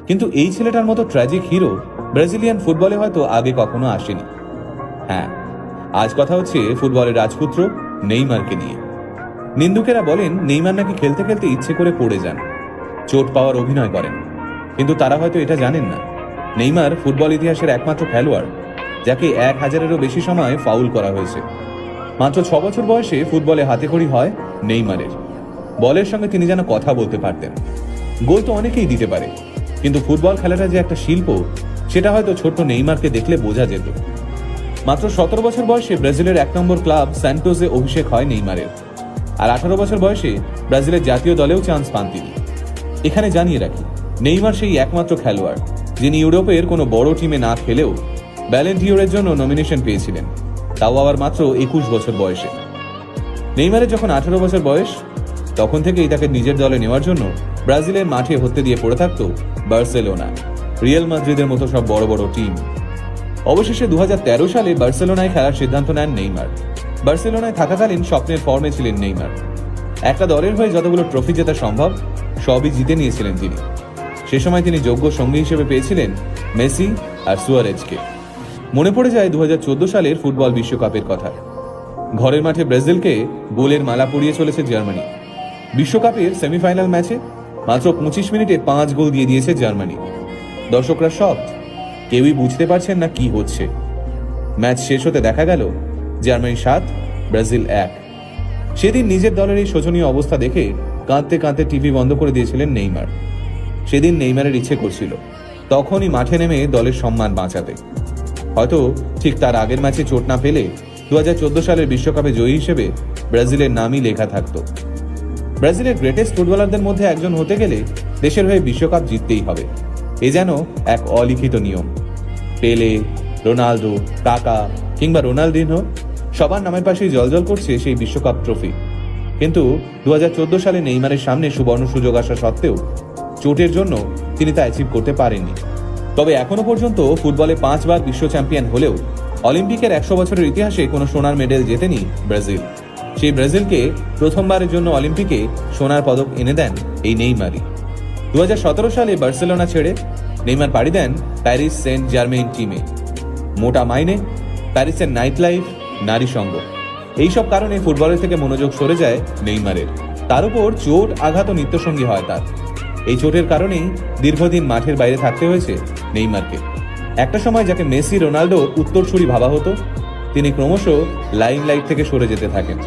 কিন্তু এই ছেলেটার মতো ট্র্যাজিক হিরো ব্রাজিলিয়ান ফুটবলে হয়তো আগে কখনো আসেনি। হ্যাঁ, আজ কথা হচ্ছে ফুটবলের রাজপুত্র নেইমারকে নিয়ে। নিন্দুকেরা বলেন নেইমার নাকি খেলতে খেলতে ইচ্ছে করে পড়ে যান, চোট পাওয়ার অভিনয় করেন। কিন্তু তারা হয়তো এটা জানেন না, নেইমার ফুটবল ইতিহাসের একমাত্র খেলোয়াড় যাকে 1000-এরও বেশি সময় ফাউল করা হয়েছে। মাত্র 6 বছর বয়সে ফুটবলে হাতেখড়ি হয় নেইমারের। বলের সঙ্গে তিনি যেন কথা বলতে পারতেন। গোল তো অনেকেই দিতে পারে, কিন্তু ফুটবল খেলাটা যে একটা শিল্প, সেটা হয়তো ছোট্ট নেইমারকে দেখলে বোঝা যেত। মাত্র 17 বছর বয়সে ব্রাজিলের 1 নম্বর ক্লাব স্যান্টোসে অভিষেক হয় নেইমারের। আর 18 বছর বয়সে ব্রাজিলের জাতীয় দলেও চান্স পান তিনি। এখানে জানিয়ে রাখি, নেইমার সেই একমাত্র খেলোয়াড় যিনি ইউরোপের কোনো বড় টিমে না খেলেও ব্যালেন ডিওরের জন্য নমিনেশন পেয়েছিলেন, তাও আবার মাত্র 21 বছর বয়সে। নেইমারের যখন 18 বছর বয়স, তখন থেকেই তাকে নিজের দলে নেওয়ার জন্য ব্রাজিলের মাঠে হতে দিয়ে পড়ে থাকত বার্সেলোনা, রিয়াল মাদ্রিদের মতো সব বড় বড় টিম। অবশেষে 2013 সালে বার্সেলোনায় খেলার সিদ্ধান্ত নেন নেইমার। বার্সেলোনায় থাকাকালীন স্বপ্নের ফর্মে ছিলেন নেইমার। একটা দলের হয়ে যতগুলো ট্রফি জেতা সম্ভব সবই জিতে নিয়েছিলেন তিনি। সে সময় তিনি যোগ্য সঙ্গী হিসেবে পেয়েছিলেন মেসি আর সুয়ারেজকে। মনে পড়ে যায় 2014 সালের ফুটবল বিশ্বকাপের কথা। ঘরের মাঠে ব্রাজিলকে গোলের মালা পরিয়ে চলেছে জার্মানি। বিশ্বকাপের সেমিফাইনাল ম্যাচে মাত্র 25 মিনিটে 5 গোল দিয়ে দিয়েছে জার্মানি। দর্শকরা সব কেউই বুঝতে পারছেন না কি হচ্ছে। ম্যাচ শেষ হতে দেখা গেল জার্মানি 7, ব্রাজিল 1। সেদিন নিজের দলের এই শোচনীয় অবস্থা দেখে কাঁদতে কাঁদতে টিভি বন্ধ করে দিয়েছিলেন নেইমার। সেদিন নেইমারের ইচ্ছে করছিল তখনই মাঠে নেমে দলের সম্মান বাঁচাতে। হয়তো ঠিক তার আগের ম্যাচে চোট না পেলে 2014 সালের বিশ্বকাপে জয়ী হিসেবে ব্রাজিলের নামই লেখা থাকত। ব্রাজিলের গ্রেটেস্ট ফুটবলারদের মধ্যে একজন হতে গেলে দেশের হয়ে বিশ্বকাপ জিততেই হবে, এ যেন এক অলিখিত নিয়ম। পেলে, রোনাল্ডো, কাকা কিংবা রোনাল্ডিনহো সবার নামের পাশেই জলজল করছে সেই বিশ্বকাপ ট্রফি। কিন্তু 2014 সালে নেইমারের সামনে সুবর্ণ সুযোগ আসা সত্ত্বেও চোটের জন্য তিনি তা অ্যাচিভ করতে পারেননি। তবে এখনো পর্যন্ত ফুটবলে 5 বার বিশ্ব চ্যাম্পিয়ন হলেও অলিম্পিকের 100 বছরের ইতিহাসে কোনো সোনার মেডেল জেতেনি ব্রাজিল। সেই ব্রাজিলকে প্রথমবারের জন্য অলিম্পিকে সোনার পদক এনে দেন এই নেইমারই। 2017 সালে বার্সেলোনা ছেড়ে নেইমার পাড়ি দেন প্যারিস সেন্ট জার্মেইন টিমে। মোটা মাইনে, প্যারিসের নাইট লাইফ, নারী সঙ্গ, এইসব কারণে ফুটবলের থেকে মনোযোগ সরে যায় নেইমারের। তার উপর চোট আঘাত ও নিত্যসঙ্গী হয় তার। এই চোটের কারণেই দীর্ঘদিন মাঠের বাইরে থাকতে হয়েছে নেইমারকে। একটা সময় যাকে মেসি, রোনাল্ডো উত্তরসূরি ভাবা হতো, তিনি ক্রমশ লাইমলাইট থেকে সরে যেতে থাকেন।